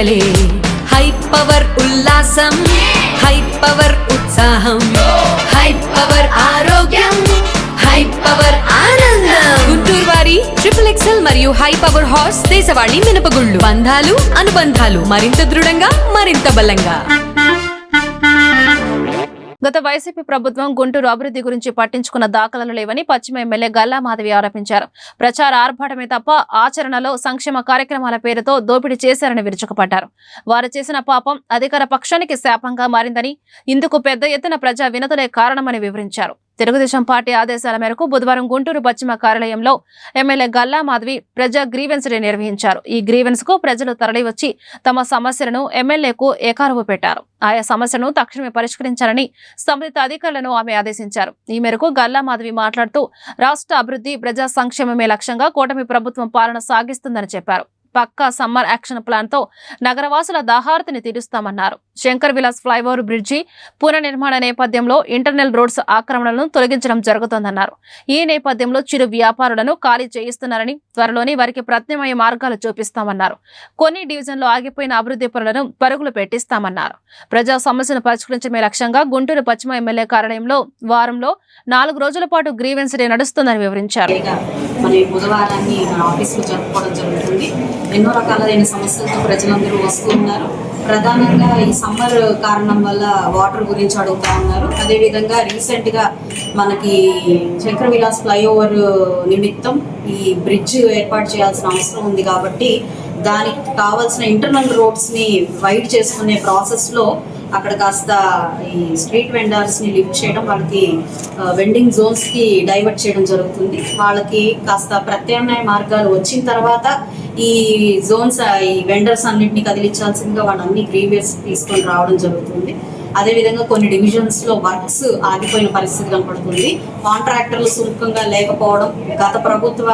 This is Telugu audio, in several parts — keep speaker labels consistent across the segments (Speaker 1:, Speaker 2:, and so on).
Speaker 1: పండగలే. హై పవర్ ఉల్లాసం, హై పవర్ ఉత్సాహం, హై పవర్ ఆరోగ్యం, హై పవర్ ఆనందం. గుంటూరు వారి XXL మరియు హై పవర్ హార్స్ దేశవాళీ మినపగుళ్ళు. బంధాలు అనుబంధాలు మరింత దృఢంగా, మరింత బలంగా.
Speaker 2: గత వైసీపీ ప్రభుత్వం గుంటూరు అభివృద్ధి గురించి పట్టించుకున్న దాఖలాలు లేవని పశ్చిమ ఎమ్మెల్యే గల్లా మాధవి ఆరోపించారు. ప్రచార ఆర్భాటమే తప్ప ఆచరణలో సంక్షేమ కార్యక్రమాల పేరుతో దోపిడీ చేశారని విరుచుకుపడ్డారు. వారు చేసిన పాపం అధికార పక్షానికి శాపంగా మారిందని, ఇందుకు పెద్ద ఎత్తున ప్రజా వినతులే కారణమని వివరించారు. తెలుగుదేశం పార్టీ ఆదేశాల మేరకు బుధవారం గుంటూరు పశ్చిమ కార్యాలయంలో ఎమ్మెల్యే గల్లా మాధవి ప్రజా గ్రీవెన్స్ డే నిర్వహించారు. ఈ గ్రీవెన్స్ కు ప్రజలు తరలివచ్చి తమ సమస్యలను ఎమ్మెల్యేకు ఏకారువు పెట్టారు. ఆయా సమస్యలను తక్షణమే పరిష్కరించాలని సంబంధిత అధికారులను ఆమె ఆదేశించారు. ఈ మేరకు గల్లా మాధవి మాట్లాడుతూ రాష్ట్ర అభివృద్ధి, ప్రజా సంక్షేమమే లక్ష్యంగా కూటమి ప్రభుత్వం పాలన సాగిస్తుందని చెప్పారు. పక్కా సమ్మర్ యాక్షన్ ప్లాన్ తో నగరవాసుల దాహార్తిని తీరుస్తామన్నారు. శంకర్ విలాస్ ఫ్లైఓవర్ బ్రిడ్జి పునర్నిర్మాణ నేపథ్యంలో ఇంటర్నల్ రోడ్స్ ఆక్రమణలను తొలగించడం జరుగుతోందన్నారు. ఈ నేపథ్యంలో చిరు వ్యాపారులను ఖాళీ చేయిస్తున్నారని, త్వరలోని వారికి ప్రత్యామ్నాయ మార్గాలు చూపిస్తామన్నారు. కొన్ని డివిజన్లో ఆగిపోయిన అభివృద్ధి పనులను పరుగులు పెట్టిస్తామన్నారు. ప్రజా సమస్యను పరిష్కరించడమే లక్ష్యంగా గుంటూరు పశ్చిమ ఎమ్మెల్యే కార్యాలయంలో వారంలో 4 రోజుల పాటు గ్రీవెన్స్ డే నడుస్తుందని వివరించారు.
Speaker 3: బుధవారాన్ని మన ఆఫీసులో జరుపుకోవడం జరుగుతుంది. ఎన్నో రకాలైన సమస్యలతో ప్రజలందరూ వస్తూ ఉన్నారు. ప్రధానంగా ఈ సమ్మర్ కారణం వల్ల వాటర్ గురించి అడుగుతా ఉన్నారు. అదేవిధంగా రీసెంట్గా మనకి శంకర్ విలాస్ ఫ్లైఓవర్ నిమిత్తం ఈ బ్రిడ్జ్ ఏర్పాటు చేయాల్సిన అవసరం ఉంది కాబట్టి దానికి కావాల్సిన ఇంటర్నల్ రోడ్స్ని వైడ్ చేసుకునే ప్రాసెస్లో అక్కడ కాస్త ఈ స్ట్రీట్ వెండర్స్ని లిఫ్ట్ చేయడం, వాళ్ళకి వెండింగ్ జోన్స్కి డైవర్ట్ చేయడం జరుగుతుంది. వాళ్ళకి కాస్త ప్రత్యామ్నాయ మార్గాలు వచ్చిన తర్వాత ఈ జోన్స్, ఈ వెండర్స్ అన్నింటినీ కదిలించాల్సిందిగా వాళ్ళన్ని గ్రీవియస్ తీసుకొని రావడం జరుగుతుంది. అదేవిధంగా కొన్ని డివిజన్స్లో వర్క్స్ ఆగిపోయిన పరిస్థితి కనపడుతుంది. కాంట్రాక్టర్లు సుముఖంగా లేకపోవడం, గత ప్రభుత్వ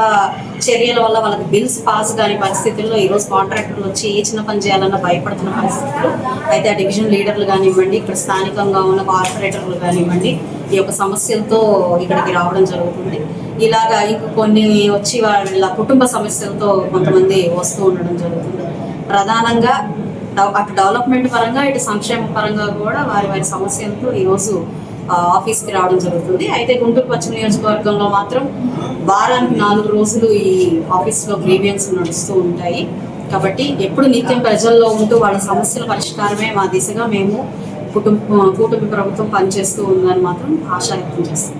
Speaker 3: చర్యల వల్ల వాళ్ళకి బిల్స్ పాస్ కాని పరిస్థితుల్లో ఈరోజు కాంట్రాక్టర్లు వచ్చి ఏ చిన్న పని చేయాలన్నా భయపడుతున్న పరిస్థితులు. అయితే ఆ డివిజన్ లీడర్లు కానివ్వండి, ఇక్కడ స్థానికంగా ఉన్న కార్పొరేటర్లు కానివ్వండి, ఈ యొక్క సమస్యలతో ఇక్కడికి రావడం జరుగుతుంది. ఇలాగా ఇంక కొన్ని వచ్చి వాళ్ళ కుటుంబ సమస్యలతో కొంతమంది వస్తూ ఉండడం జరుగుతుంది. ప్రధానంగా అటు డెవలప్మెంట్ పరంగా, ఇటు సంక్షేమ పరంగా కూడా వారి సమస్యలతో ఈరోజు ఆఫీస్కి రావడం జరుగుతుంది. అయితే గుంటూరు పశ్చిమ నియోజకవర్గంలో మాత్రం వారానికి 4 రోజులు ఈ ఆఫీస్లో గ్రీవియన్స్ నడుస్తూ ఉంటాయి. కాబట్టి ఎప్పుడు నిత్యం ప్రజల్లో ఉంటూ వాళ్ళ సమస్యల పరిష్కారమే మా దిశగా మేము కూటమి ప్రభుత్వం పనిచేస్తూ ఉందని మాత్రం ఆశా వ్యక్తం చేస్తాం.